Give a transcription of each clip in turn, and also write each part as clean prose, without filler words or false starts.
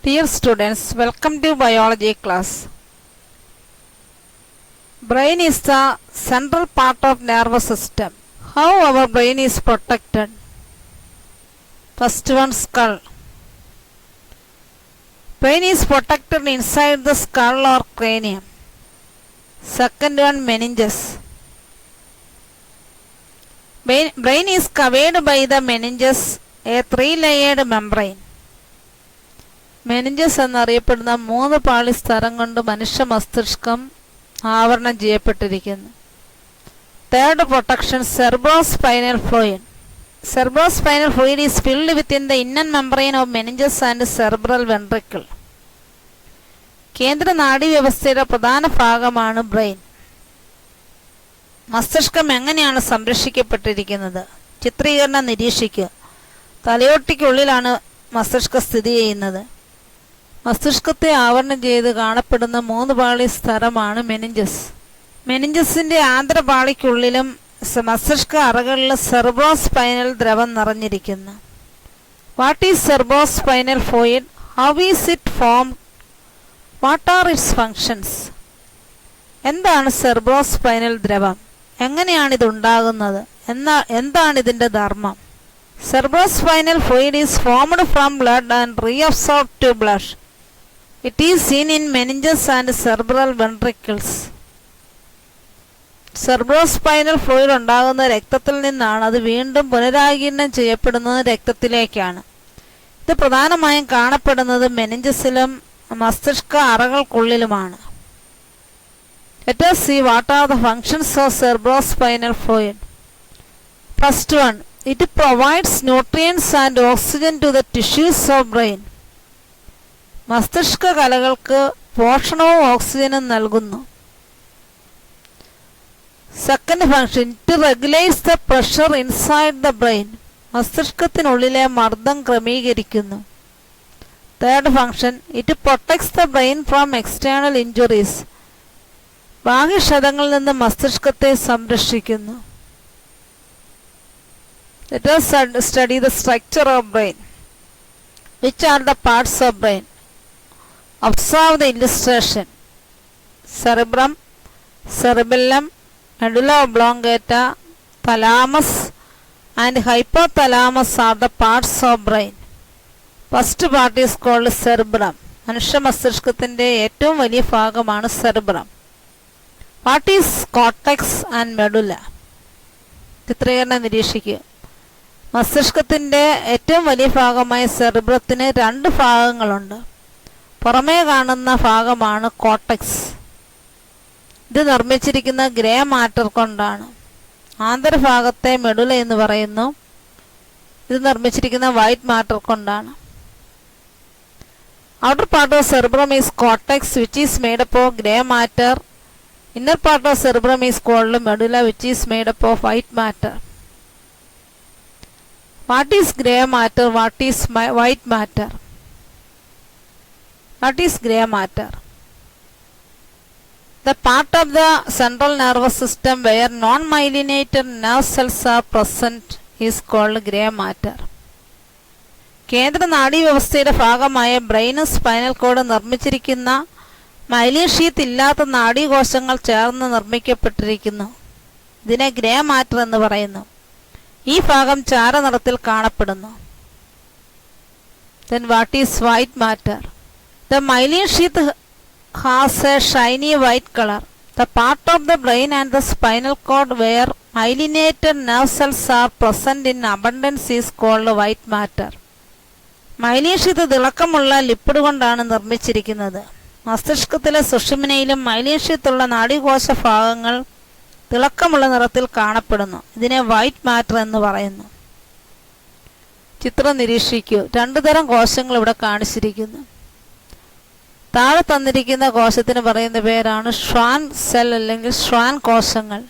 Dear students, welcome to biology class. Brain is the central part of nervous system. How our brain is protected? First one, skull. Brain is protected inside the skull or cranium. Second one, meninges. Brain is covered by the meninges, a three-layered membrane. Meninges എന്നറിയപ്പെടുന്ന 3 പാളി സ്ഥലം കൊണ്ട് മനുഷ്യ മസ്തിഷ്കം ആവരണം ചെയ്യപ്പെട്ടിരിക്കുന്നു. Third protection, cerebrospinal fluid. Cerebrospinal fluid is filled within the inner membrane of meninges and cerebral ventricle. കേന്ദ്ര നാഡീവ്യവസ്ഥയുടെ പ്രധാന ഭാഗമാണ് ബ്രെയിൻ. മസ്തിഷ്കം എങ്ങനെയാണ് സംരക്ഷിക്കപ്പെട്ടിരിക്കുന്നത്? ചിത്രീകരണം നിരീക്ഷിക്കുക. തലയോട്ടിക്കുള്ളിലാണ് മസ്തിഷ്കം സ്ഥിതി ചെയ്യുന്നത്. മസ്തിഷ്കത്തെ ആവരണം ചെയ്ത് കാണപ്പെടുന്ന 3 പാളി സ്ഥലമാണ് മെനിഞ്ചസ്. മെനിഞ്ചസിന്റെ ആന്തരപാളിക്കുള്ളിലും മസ്തിഷ്ക അറകളിലും സെർബ്രോസ്പൈനൽ ദ്രവം നിറഞ്ഞിരിക്കുന്നു. What is cerebrospinal fluid? How is it formed? What are it's functions? എന്താണ് സെർബ്രോസ്പൈനൽ ദ്രവം? എങ്ങനെയാണിത് ഉണ്ടാകുന്നത്? എന്താണ് ഇതിന്റെ ധർമ്മം? Cerebrospinal fluid is formed from blood and reabsorbed to blood. It is seen in meninges and cerebral ventricles. Cerebrospinal fluid ഉണ്ടാകുന്ന രക്തത്തിൽ നിന്നാണ്. അത് വീണ്ടും പുനരാഗിരണം ചെയ്യപ്പെടുന്നത് രക്തത്തിലേക്കാണ്. ഇത് പ്രധാനമായും കാണപ്പെടുന്നത് മെനിഞ്ചസിലും മസ്തിഷ്ക അറകൾക്കുള്ളിലുമാണ്. Let us see what are the functions of cerebrospinal fluid. First one, it provides nutrients and oxygen to the tissues of brain. മസ്തിഷ്ക കലകൾക്ക് പോഷണവും ഓക്സിജനും നൽകുന്നു. Second function, it regulates the pressure inside the brain. മസ്തിഷ്കത്തിനുള്ളിലെ മർദ്ദം ക്രമീകരിക്കുന്നു. Third function, it protects the brain from external injuries. ബാഹ്യക്ഷതങ്ങളിൽ നിന്ന് മസ്തിഷ്കത്തെ സംരക്ഷിക്കുന്നു. Let us study the structure of brain. Which are the parts of brain? Observe the illustration. Cerebrum, cerebellum, medulla oblongata, thalamus and hypothalamus are the parts of brain. First part is called cerebrum. മനുഷ്യ മസ്തിഷ്കത്തിന്റെ ഏറ്റവും വലിയ ഭാഗമാണ് cerebrum. What is cortex and medulla? ചിത്രീകരണം നിരീക്ഷിക്കുക. മസ്തിഷ്കത്തിന്റെ ഏറ്റവും വലിയ ഭാഗമായ സെറിബ്രത്തിന് 2 ഭാഗങ്ങളുണ്ട്. പുറമേ കാണുന്ന ഭാഗമാണ് കോർട്ടെക്സ്. ഇത് നിർമ്മിച്ചിരിക്കുന്ന ഗ്രേ മാറ്റർ കൊണ്ടാണ്. ആന്തരഭാഗത്തെ മെഡുല എന്ന് പറയുന്നു. ഇത് നിർമ്മിച്ചിരിക്കുന്ന വൈറ്റ് മാറ്റർ കൊണ്ടാണ്. Outer part of cerebrum is cortex which is made up of grey matter. Inner part of cerebrum is called medulla which is made up of white matter. What is grey matter? What is white matter? What is grey matter? The part of the central nervous system where non-myelinated nerve cells are present is called grey matter. കേന്ദ്ര നാഡീവ്യവസ്ഥയുടെ ഭാഗമായ ബ്രെയിനും spinal cord നിർമ്മിച്ചിരിക്കുന്ന myelin sheath ഇല്ലാത്ത നാഡീകോശങ്ങൾ ചേർന്ന് നിർമ്മിക്കപ്പെട്ടിരിക്കുന്നു. ഇതിനെ grey matter എന്ന് പറയുന്നു. ഈ ഭാഗം ചാരനിറത്തിൽ കാണപ്പെടുന്നു. Then what is white matter? The myelin sheath has a shiny white color. The part of the brain and the spinal cord where myelinated nerve cells are present in abundance is called white matter. Myelin sheath തിളക്കമുള്ള lipid കൊണ്ടാണ് നിർമ്മിച്ചിരിക്കുന്നത്. മസ്തിഷ്കത്തിലെ സുഷുമ്നയിലും myelin ഷീത്തുള്ള നാഡീകോശ ഭാഗങ്ങൾ തിളക്കമുള്ള നിറത്തിൽ കാണപ്പെടുന്നു. ഇതിനെ white matter എന്ന് പറയുന്നു. ചിത്രം നിരീക്ഷിക്കൂ. 2 തരം കോശങ്ങൾ ഇവിടെ കാണിച്ചിരിക്കുന്നു. താഴെ തന്നിരിക്കുന്ന കോശത്തിന് പറയുന്ന പേരാണ് ഷ്വാൻ സെൽ അല്ലെങ്കിൽ ഷ്വാൻ കോശങ്ങൾ.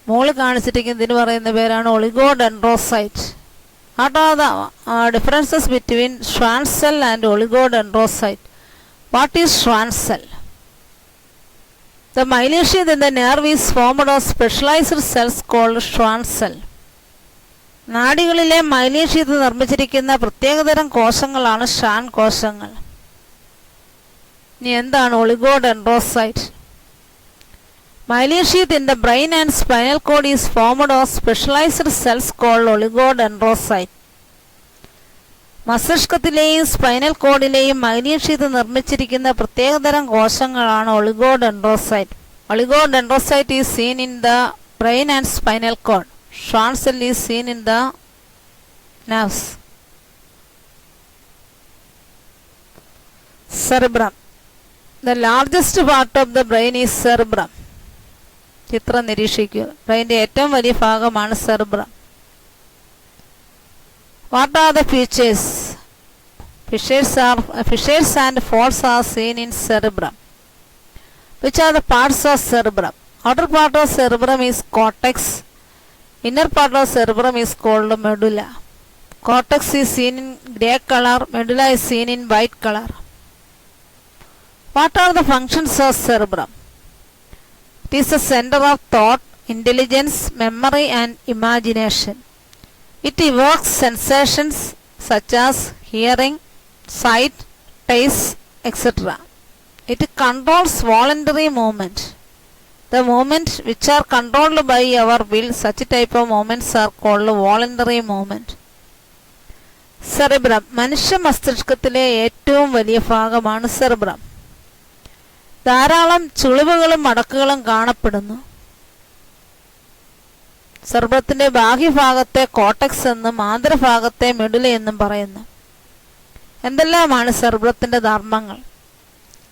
മുകളിൽ കാണിച്ചിരിക്കുന്നതിന് പറയുന്ന പേരാണ് oligodendrocyte. What are the differences between Schwann cell and oligodendrocyte? What is Schwann cell? The myelin sheath in the nerve is formed of specialized cells called Schwann cell. നാഡികളിലെ myelin sheath നിർമ്മിച്ചിരിക്കുന്ന പ്രത്യേകതരം കോശങ്ങളാണ് Schwann കോശങ്ങൾ. ഇനി എന്താണ് oligodendrocyte? Myelin sheath in the brain and spinal cord is formed of specialized cells called oligodendrocyte. മസ്തിഷ്കത്തിലെയും spinal കോഡിലെയും myelin sheath നിർമ്മിച്ചിരിക്കുന്ന പ്രത്യേകതരം കോശങ്ങളാണ് oligodendrocyte. Oligodendrocyte is seen in the brain and spinal cord. Schwann cell is seen in the nerves. Cerebrum. The largest part of the brain is cerebrum. ചിത്രം നിരീക്ഷിക്കുക. ബ്രെയിൻ്റെ ഏറ്റവും വലിയ ഭാഗമാണ് cerebrum. What are the features? Fissures and folds are seen in cerebrum. Which are the parts of cerebrum? Outer part of cerebrum is cortex. Inner part of cerebrum is called medulla. Cortex is seen in grey color. Medulla is seen in white color. What are the functions of cerebrum? It is the center of thought, intelligence, memory and imagination. It evokes sensations such as hearing, sight, taste, etc. It controls voluntary movement. The movements which are controlled by our will, such type of movements are called voluntary movement. Cerebrum മനുഷ്യ മസ്തിഷ്കത്തിലെ ഏറ്റവും വലിയ ഭാഗമാണ് cerebrum. ധാരാളം ചുളിവുകളും മടക്കുകളും കാണപ്പെടുന്നു. സെറിബ്രത്തിന്റെ ബാഹ്യഭാഗത്തെ കോട്ടക്സ് എന്നും ആന്തരഭാഗത്തെ medulla എന്നും പറയുന്നു. എന്തെല്ലാമാണ് സെറിബ്രത്തിന്റെ ധർമ്മങ്ങൾ?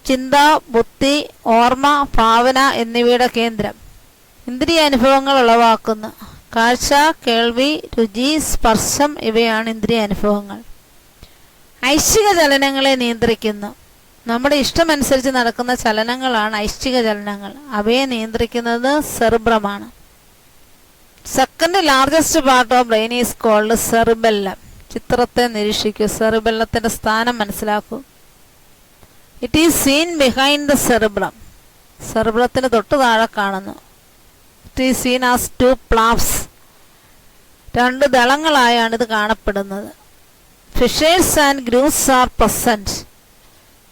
ചിന്ത, ബുദ്ധി, ഓർമ്മ, ഭാവന എന്നിവയുടെ കേന്ദ്രം. ഇന്ദ്രിയാനുഭവങ്ങൾ ഉളവാക്കുന്നു. കാഴ്ച, കേൾവി, രുചി, സ്പർശം ഇവയാണ് ഇന്ദ്രിയാനുഭവങ്ങൾ. ഐച്ഛിക ചലനങ്ങളെ നിയന്ത്രിക്കുന്നു. നമ്മുടെ ഇഷ്ടമനുസരിച്ച് നടക്കുന്ന ചലനങ്ങളാണ് ഐച്ഛിക ചലനങ്ങൾ. അവയെ നിയന്ത്രിക്കുന്നത് സെറിബ്രമാണ്. Second largest part of brain is called cerebellum. ചിത്രത്തെ നിരീക്ഷിക്കൂ. സെറിബെല്ലത്തിന്റെ സ്ഥാനം മനസ്സിലാക്കൂ. It is seen behind the cerebrum. സെറിബ്രത്തിന് തൊട്ട് താഴെ കാണുന്നു. It is seen as two flaps. രണ്ട് ദളങ്ങളായാണ് ഇത് കാണപ്പെടുന്നത്. Fissures and grooves are present.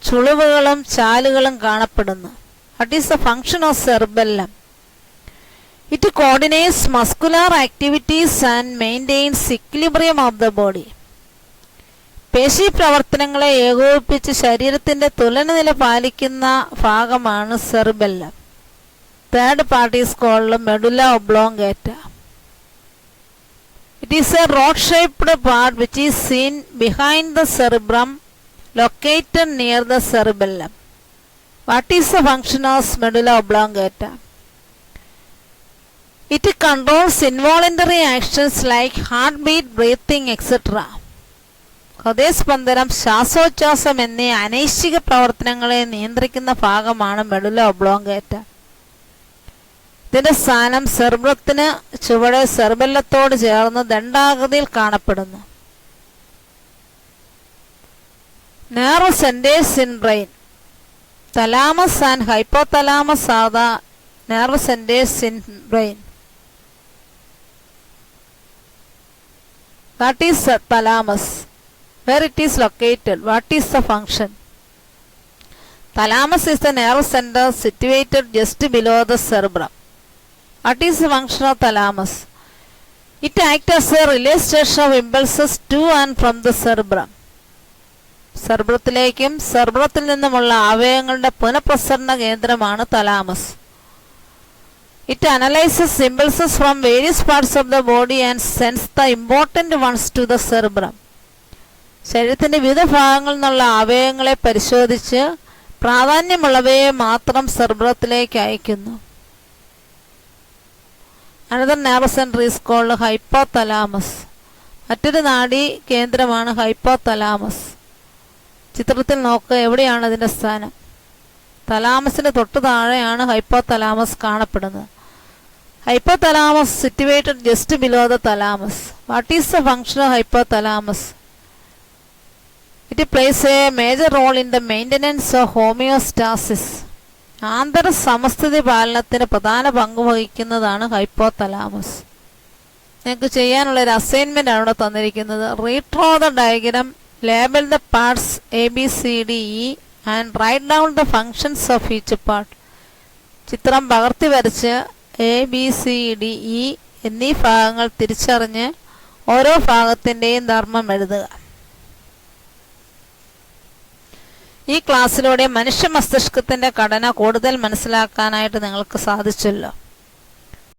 ചുളിവുകളും ചാലുകളും കാണപ്പെടുന്നു. What is the function of cerebellum? It coordinates muscular activities and maintains equilibrium of the body. പേശി പ്രവർത്തനങ്ങളെ ഏകോപിപ്പിച്ച് ശരീരത്തിന്റെ തുലനനില പാലിക്കുന്ന ഭാഗമാണ് cerebellum. Third part is called medulla oblongata. It is a rod shaped part which is seen behind the cerebrum, located near the cerebellum. What is the function of medulla oblongata? It controls involuntary actions like heartbeat, breathing, etc. ഹൃദയസ്പന്ദനം, ശ്വാസോച്ഛ്വാസം എന്നീ അനൈച്ഛിക പ്രവർത്തനങ്ങളെ നിയന്ത്രിക്കുന്ന ഭാഗമാണ് medulla oblongata. ഇതിന്റെ സ്ഥാനം സെറിബ്രത്തിന് ചുവടെ സെറിബെല്ലത്തോട് ചേർന്ന് ദണ്ഡാകൃതിയിൽ കാണപ്പെടുന്നു. Nerve centers in brain. Thalamus and hypothalamus are the nerve centers in brain. That is thalamus. Where it is located? What is the function? Thalamus is the nerve center situated just below the cerebrum. What is the function of thalamus? It acts as a relay station of impulses to and from the cerebrum. സെറിബ്രത്തിലേക്കും സെറിബ്രത്തിൽ നിന്നുമുള്ള ആവേഗങ്ങളുടെ പുനഃപ്രസരണ കേന്ദ്രമാണ് thalamus. It analyses impulses from various parts of the body and sends the important ones to the cerebrum. ശരീരത്തിന്റെ വിവിധ ഭാഗങ്ങളിൽ നിന്നുള്ള ആവേഗങ്ങളെ പരിശോധിച്ച് പ്രാധാന്യമുള്ളവയെ മാത്രം സെറിബ്രത്തിലേക്ക് അയക്കുന്നു. Another nerve centre is called hypothalamus. മറ്റൊരു നാഡീ കേന്ദ്രമാണ് ഹൈപ്പോതലാമസ്. ചിത്രത്തിൽ നോക്കുക. എവിടെയാണ് അതിൻ്റെ സ്ഥാനം? തലാമസിന് തൊട്ട് താഴെയാണ് ഹൈപ്പോതലാമസ് കാണപ്പെടുന്നത്. Hypothalamus situated just below the thalamus. What is the function of hypothalamus? It plays a major role in the maintenance of homeostasis. ആന്തര സമസ്ഥിതി പാലനത്തിന് പ്രധാന പങ്ക് വഹിക്കുന്നതാണ് ഹൈപ്പോതലാമസ്. നിങ്ങൾക്ക് ചെയ്യാനുള്ള ഒരു അസൈൻമെൻ്റ് ആണ് ഇവിടെ തന്നിരിക്കുന്നത്. Redraw the diagram, label the parts ABCDE and write down the functions of each part. ചിത്രം പകർത്തി വരച്ച് ABCDE എന്നീ ഭാഗങ്ങൾ തിരിച്ചറിഞ്ഞ് ഓരോ ഭാഗത്തിൻ്റെയും ധർമ്മം എഴുതുക. ഈ ക്ലാസ്സിലൂടെ മനുഷ്യ മസ്തിഷ്കത്തിൻ്റെ ഘടന കൂടുതൽ മനസ്സിലാക്കാനായിട്ട് നിങ്ങൾക്ക് സാധിച്ചല്ലോ.